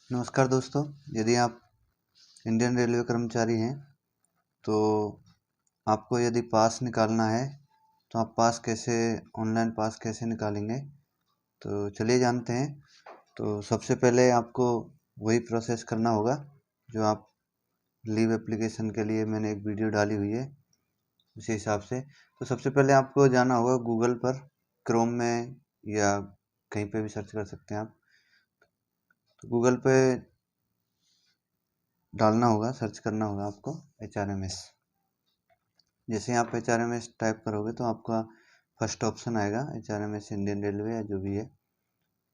नमस्कार दोस्तों, यदि आप इंडियन रेलवे कर्मचारी हैं तो आपको यदि पास निकालना है तो आप ऑनलाइन पास कैसे निकालेंगे, तो चलिए जानते हैं। तो सबसे पहले आपको वही प्रोसेस करना होगा जो आप लीव एप्लीकेशन के लिए मैंने एक वीडियो डाली हुई है, उसी हिसाब से। तो सबसे पहले आपको जाना होगा गूगल पर, क्रोम में या कहीं पे भी सर्च कर सकते हैं आप। तो गूगल पे डालना होगा, सर्च करना होगा आपको HRMS। जैसे आप HRMS टाइप करोगे तो आपका फर्स्ट ऑप्शन आएगा HRMS इंडियन रेलवे या जो भी है,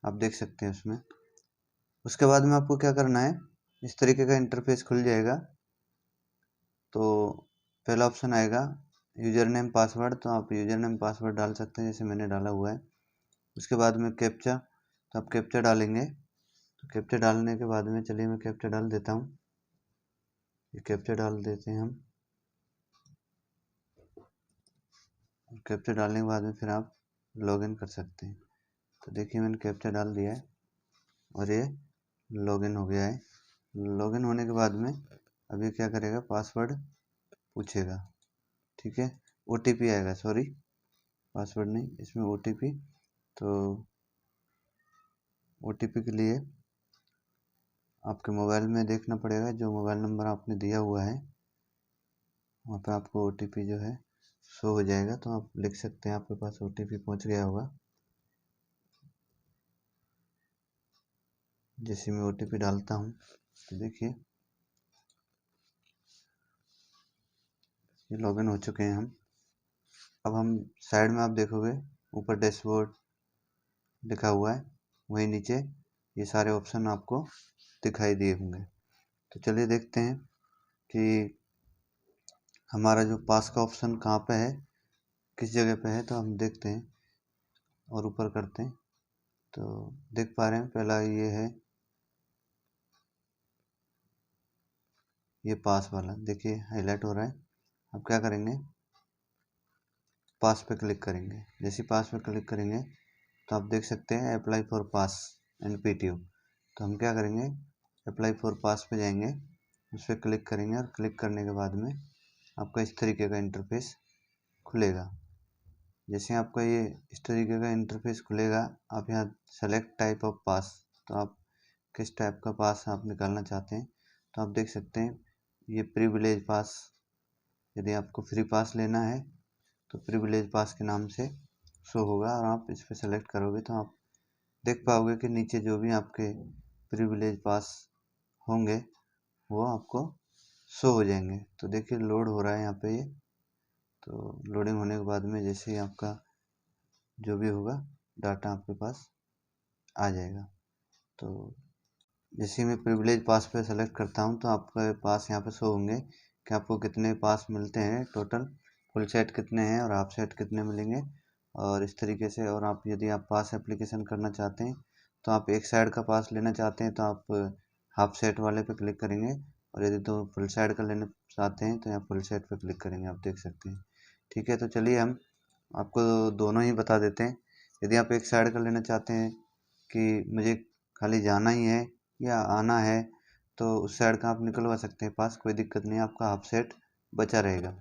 आप देख सकते हैं उसमें। उसके बाद में आपको क्या करना है, इस तरीके का इंटरफेस खुल जाएगा। तो पहला ऑप्शन आएगा यूजर नेम पासवर्ड, तो आप यूजर नेम पासवर्ड डाल सकते हैं जैसे मैंने डाला हुआ है। उसके बाद में कैप्चा, तो आप कैप्चा डालेंगे। तो कैप्चा डालने के बाद में चलिए मैं कैप्चा डाल देता हूँ। ये कैप्चा डाल देते हैं हम। कैप्चा डालने के बाद में फिर आप लॉगिन कर सकते हैं। तो देखिए मैंने कैप्चा डाल दिया है और ये लॉगिन हो गया है। लॉगिन होने के बाद में अभी क्या करेगा, पासवर्ड पूछेगा, ठीक है। OTP आएगा, सॉरी पासवर्ड नहीं, इसमें OTP। तो OTP के लिए आपके मोबाइल में देखना पड़ेगा, जो मोबाइल नंबर आपने दिया हुआ है वहाँ पे आपको OTP जो है शो हो जाएगा। तो आप लिख सकते हैं, आपके पास OTP पहुँच गया होगा। जैसे मैं OTP डालता हूँ तो देखिए ये लॉगिन हो चुके हैं हम। अब हम साइड में आप देखोगे ऊपर डैशबोर्ड लिखा हुआ है, वहीं नीचे ये सारे ऑप्शन आपको दिखाई दिए होंगे। तो चलिए देखते हैं कि हमारा जो पास का ऑप्शन कहाँ पे है, किस जगह पे है। तो हम देखते हैं और ऊपर करते हैं तो देख पा रहे हैं, पहला ये है, ये पास वाला देखिए हाईलाइट हो रहा है। अब क्या करेंगे, पास पे क्लिक करेंगे। जैसे पास पे क्लिक करेंगे तो आप देख सकते हैं apply for pass and PTO। तो हम क्या करेंगे, अप्लाई फॉर पास पे जाएंगे, उस पर क्लिक करेंगे और क्लिक करने के बाद में आपका इस तरीके का इंटरफेस खुलेगा। जैसे आपका ये इस तरीके का इंटरफेस खुलेगा, आप यहाँ सेलेक्ट टाइप ऑफ पास, तो आप किस टाइप का पास आप निकालना चाहते हैं। तो आप देख सकते हैं ये प्रिविलेज पास, यदि आपको फ्री पास लेना है तो प्रिविलेज पास के नाम से शो होगा और आप इस पर सेलेक्ट करोगे तो आप देख पाओगे कि नीचे जो भी आपके प्रिविलेज पास होंगे वो आपको शो हो जाएंगे। तो देखिए लोड हो रहा है यहाँ पे ये। तो लोडिंग होने के बाद में जैसे ही आपका जो भी होगा डाटा आपके पास आ जाएगा। तो जैसे मैं प्रिविलेज पास पे सेलेक्ट करता हूँ तो आपके पास यहाँ पे शो होंगे कि आपको कितने पास मिलते हैं टोटल, फुल सेट कितने हैं और हाफ सेट कितने मिलेंगे। और इस तरीके से, और आप यदि आप पास एप्लीकेशन करना चाहते हैं तो आप एक साइड का पास लेना चाहते हैं तो आप हाफ सेट वाले पे क्लिक करेंगे, और यदि तो फुल साइड का लेना चाहते हैं तो यहाँ फुल सेट पे क्लिक करेंगे, आप देख सकते हैं। ठीक है, तो चलिए हम आपको दोनों ही बता देते हैं। यदि आप एक साइड का लेना चाहते हैं कि मुझे खाली जाना ही है या आना है तो उस साइड का आप निकलवा सकते हैं पास, कोई दिक्कत नहीं, आपका हाफ सेट बचा रहेगा।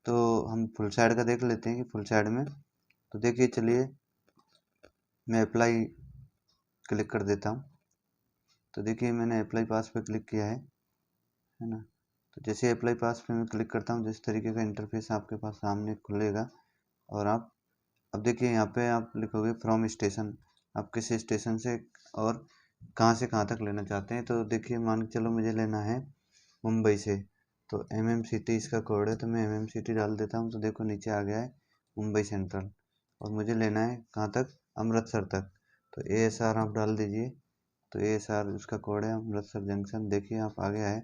तो हम फुल साइड का देख लेते हैं कि फुल साइड में, तो देखिए चलिए मैं अप्लाई क्लिक कर देता हूँ। तो देखिए मैंने अप्लाई पास पे क्लिक किया है ना। तो जैसे अप्लाई पास पे मैं क्लिक करता हूँ जिस तरीके का इंटरफेस आपके पास सामने खुलेगा। और आप अब देखिए यहाँ पे आप लिखोगे फ्रॉम स्टेशन, आप किस स्टेशन से और कहाँ से कहाँ तक लेना चाहते हैं। तो देखिए मान के चलो मुझे लेना है मुंबई से, तो MMCT इसका कोड है, तो मैं MMCT डाल देता हूँ। तो देखो नीचे आ गया है मुंबई सेंट्रल, और मुझे लेना है कहाँ तक, अमृतसर तक। तो ASR आप डाल दीजिए। तो ASR उसका कोड है, अमृतसर जंक्शन, देखिए आप आ गया है।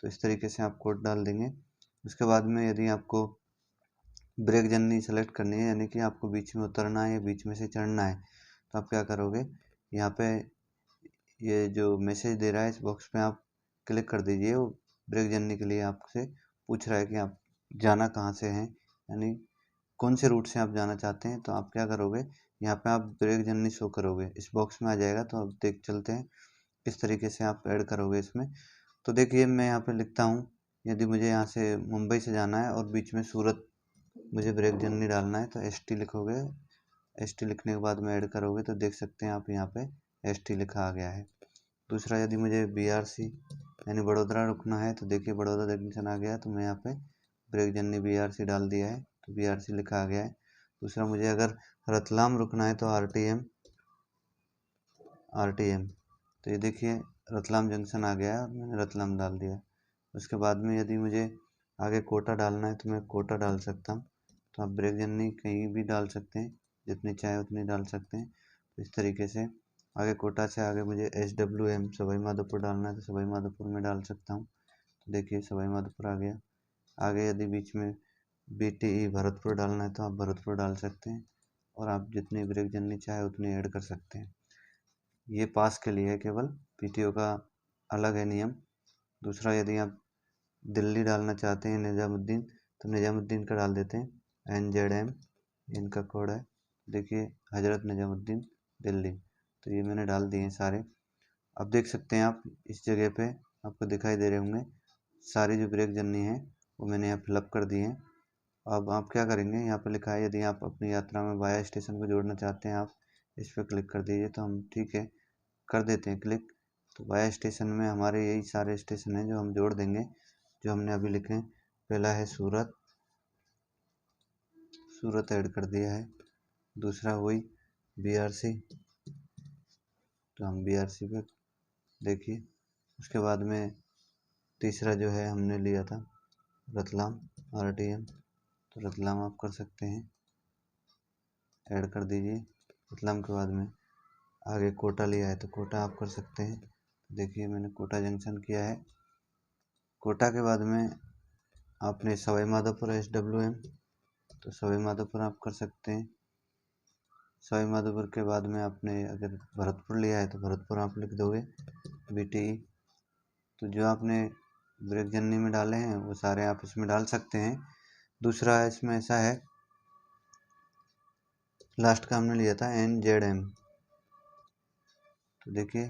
तो इस तरीके से आप कोड डाल देंगे। उसके बाद में यदि आपको ब्रेक जर्नी सेलेक्ट करनी है, यानी कि आपको बीच में उतरना है या बीच में से चढ़ना है, तो आप क्या करोगे, यहाँ पे ये जो मैसेज दे रहा है इस बॉक्स पे आप क्लिक कर दीजिए। वो ब्रेक जर्नी के लिए आपसे पूछ रहा है कि आप जाना कहाँ से हैं, यानी कौन से रूट से आप जाना चाहते हैं। तो आप क्या करोगे, यहाँ पे आप ब्रेक जर्नी शो करोगे, इस बॉक्स में आ जाएगा। तो आप देख चलते हैं किस तरीके से आप ऐड करोगे इसमें। तो देखिए मैं यहाँ पे लिखता हूँ, यदि मुझे यहाँ से मुंबई से जाना है और बीच में सूरत मुझे ब्रेक जर्नी डालना है तो ST लिखोगे। ST लिखने के बाद में ऐड करोगे तो देख सकते हैं आप यहाँ पे ST लिखा आ गया है। दूसरा, यदि मुझे BRC यानी बड़ोदरा रुकना है तो देखिए बड़ौदा जंक्शन आ गया है, तो मैं यहाँ पे ब्रेक जर्नी BRC डाल दिया है तो BRC लिखा आ गया है। दूसरा, मुझे अगर रतलाम रुकना है तो RTM तो ये देखिए रतलाम जंक्शन आ गया है और मैंने रतलाम डाल दिया। उसके बाद में यदि मुझे आगे कोटा डालना है तो मैं कोटा डाल सकता हूँ। तो आप ब्रेक जर्नी कहीं भी डाल सकते हैं, जितनी चाहे उतनी डाल सकते हैं। तो इस तरीके से आगे कोटा से आगे मुझे SWM सवाई माधोपुर डालना है तो सवाई माधोपुर में डाल सकता हूँ। तो देखिए सवाई माधोपुर आ गया। आगे यदि बीच में BTE भरतपुर डालना है तो आप भरतपुर डाल सकते हैं, और आप जितनी ब्रेक जर्नी चाहे उतनी ऐड कर सकते हैं। ये पास के लिए है केवल, PTO का अलग है नियम। दूसरा, यदि आप दिल्ली डालना चाहते हैं निज़ामुद्दीन तो निज़ामुद्दीन का डाल देते हैं NZM, इनका कोड है। देखिए हजरत निज़ामुद्दीन दिल्ली, तो ये मैंने डाल दिए हैं सारे। अब देख सकते हैं आप इस जगह पे आपको दिखाई दे रहे होंगे सारी जो ब्रेक जर्नी है वो मैंने यहाँ फिलअप कर दी है। अब आप क्या करेंगे, यहाँ पे लिखा है यदि आप अपनी यात्रा में वाया स्टेशन को जोड़ना चाहते हैं आप इस पर क्लिक कर दीजिए। तो हम ठीक है कर देते हैं क्लिक। तो वाया स्टेशन में हमारे यही सारे स्टेशन हैं जो हम जोड़ देंगे, जो हमने अभी लिखे हैं। पहला है सूरत, सूरत ऐड कर दिया है। दूसरा वही BRC, तो हम BRC पे देखिए। उसके बाद में तीसरा जो है हमने लिया था रतलाम RTM, तो रतलाम आप कर सकते हैं, ऐड कर दीजिए। रतलाम के बाद में आगे कोटा लिया है तो कोटा आप कर सकते हैं। देखिए मैंने कोटा जंक्शन किया है। कोटा के बाद में आपने सवाई माधोपुर SWM, तो सवाई माधोपुर आप कर सकते हैं। सवाई माधोपुर के बाद में आपने अगर भरतपुर लिया है तो भरतपुर आप लिख दोगे BTE। तो जो आपने ब्रेक जर्नी में डाले हैं वो सारे आप इसमें डाल सकते हैं। दूसरा इसमें ऐसा है, लास्ट का हमने लिया था NZM, तो देखिए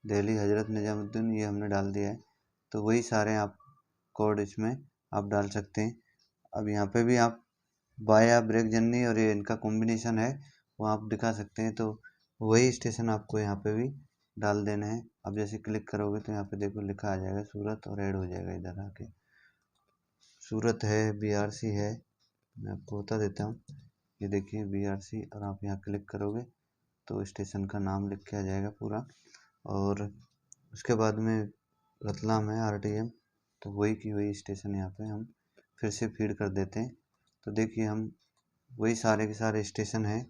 दिल्ली हजरत निज़ामुद्दीन ये हमने डाल दिया है। तो वही सारे आप कोड इसमें आप डाल सकते हैं। अब यहाँ पे भी आप वाया ब्रेक जर्नी और ये इनका कॉम्बिनेशन है वो आप दिखा सकते हैं। तो वही स्टेशन आपको यहाँ पे भी डाल देना है। अब जैसे क्लिक करोगे तो यहाँ पे देखो लिखा आ जाएगा सूरत और ऐड हो जाएगा इधर आके। सूरत है, BRC है, मैं आपको बता देता हूँ। ये देखिए BRC, और आप यहाँ क्लिक करोगे तो स्टेशन का नाम लिख के आ जाएगा पूरा। और उसके बाद में रतलाम है RTM, तो वही की वही स्टेशन यहाँ पे हम फिर से फीड कर देते हैं। तो देखिए हम वही सारे के सारे स्टेशन हैं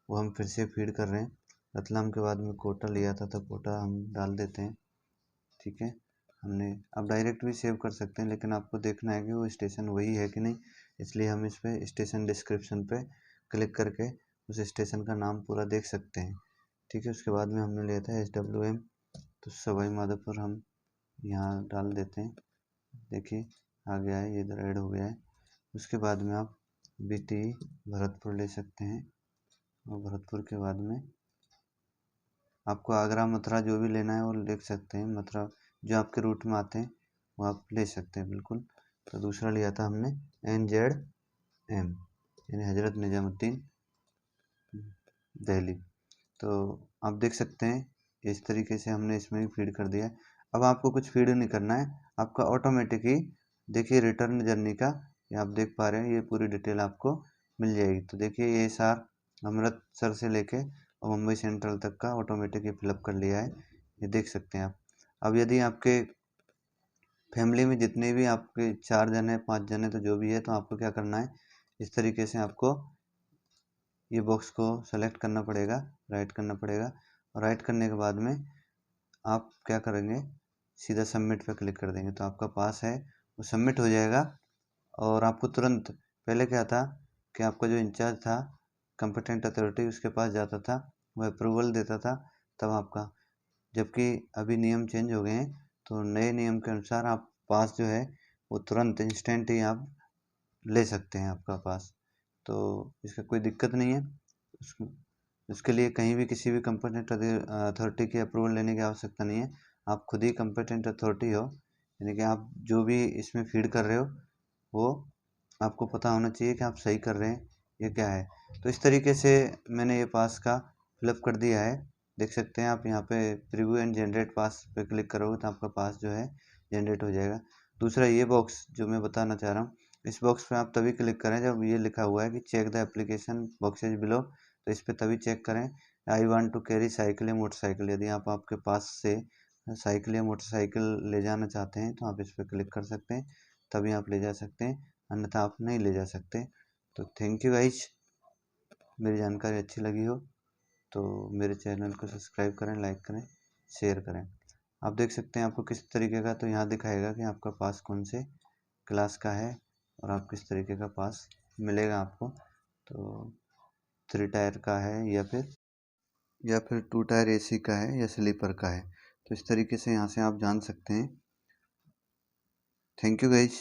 वो हम फिर से फीड कर रहे हैं। रतलाम के बाद में कोटा लिया था तो कोटा हम डाल देते हैं। ठीक है, हमने अब डायरेक्ट भी सेव कर सकते हैं, लेकिन आपको देखना है कि वो स्टेशन वही है कि नहीं, इसलिए हम इस पर स्टेशन डिस्क्रिप्शन पे क्लिक करके उस स्टेशन का नाम पूरा देख सकते हैं। ठीक है, उसके बाद में हमने लिया था SWM, तो सवाई माधोपुर हम यहाँ डाल देते हैं। देखिए आ गया है, ये इधर ऐड हो गया है। उसके बाद में आप BTE भरतपुर ले सकते हैं, और भरतपुर के बाद में आपको आगरा मथुरा जो भी लेना है वो लिख सकते हैं। मथुरा जो आपके रूट में आते हैं वो आप ले सकते हैं बिल्कुल। तो दूसरा लिया था हमने NZM यानी हजरत निज़ामुद्दीन दिल्ली। तो आप देख सकते हैं इस तरीके से हमने इसमें भी फीड कर दिया है। अब आपको कुछ फीड नहीं करना है, आपका ऑटोमेटिक ही देखिए रिटर्न जर्नी का ये आप देख पा रहे हैं, ये पूरी डिटेल आपको मिल जाएगी। तो देखिए ये सार अमृतसर से लेके और मुंबई सेंट्रल तक का ऑटोमेटिक ये फिलअप कर लिया है, ये देख सकते हैं आप। अब यदि आपके फैमिली में जितने भी आपके 4 जने 5 जने तो जो भी है, तो आपको क्या करना है, इस तरीके से आपको ये बॉक्स को सेलेक्ट करना पड़ेगा, राइट करना पड़ेगा। और राइट करने के बाद में आप क्या करेंगे, सीधा सबमिट पे क्लिक कर देंगे तो आपका पास है वो सबमिट हो जाएगा। और आपको तुरंत, पहले क्या था कि आपका जो इंचार्ज था कंपिटेंट अथॉरिटी उसके पास जाता था, वो अप्रूवल देता था तब आपका, जबकि अभी नियम चेंज हो गए हैं। तो नए नियम के अनुसार आप पास जो है वो तुरंत इंस्टेंट ही आप ले सकते हैं आपका पास, तो इसका कोई दिक्कत नहीं है। उसके लिए कहीं भी किसी भी कंपिटेंट अथॉरिटी की अप्रूवल लेने की आवश्यकता नहीं है। आप खुद ही कंपिटेंट अथॉरिटी हो, यानी कि आप जो भी इसमें फीड कर रहे हो वो आपको पता होना चाहिए कि आप सही कर रहे हैं ये क्या है। तो इस तरीके से मैंने ये पास का फिलअप कर दिया है। देख सकते हैं आप यहाँ पे प्रीव्यू एंड जनरेट पास पे क्लिक करोगे तो आपका पास जो है जनरेट हो जाएगा। दूसरा ये बॉक्स जो मैं बताना चाह रहा हूँ, इस बॉक्स पे आप तभी क्लिक करें जब ये लिखा हुआ है कि check the application boxes below, तो इस पर तभी चेक करें। I want to carry cycle या मोटरसाइकिल, यदि आप आपके पास से साइकिल या मोटरसाइकिल ले जाना चाहते हैं तो आप इस पर क्लिक कर सकते हैं, तभी आप ले जा सकते हैं, अन्यथा आप नहीं ले जा सकते। तो थैंक यू गाइज, मेरी जानकारी अच्छी लगी हो तो मेरे चैनल को सब्सक्राइब करें, लाइक करें, शेयर करें। आप देख सकते हैं आपको किस तरीके का, तो यहाँ दिखाएगा कि आपका पास कौन से क्लास का है और आप किस तरीके का पास मिलेगा आपको। तो 3 टायर का है या फिर 2 टायर एसी का है या स्लीपर का है, तो इस तरीके से यहाँ से आप जान सकते हैं। Thank you guys.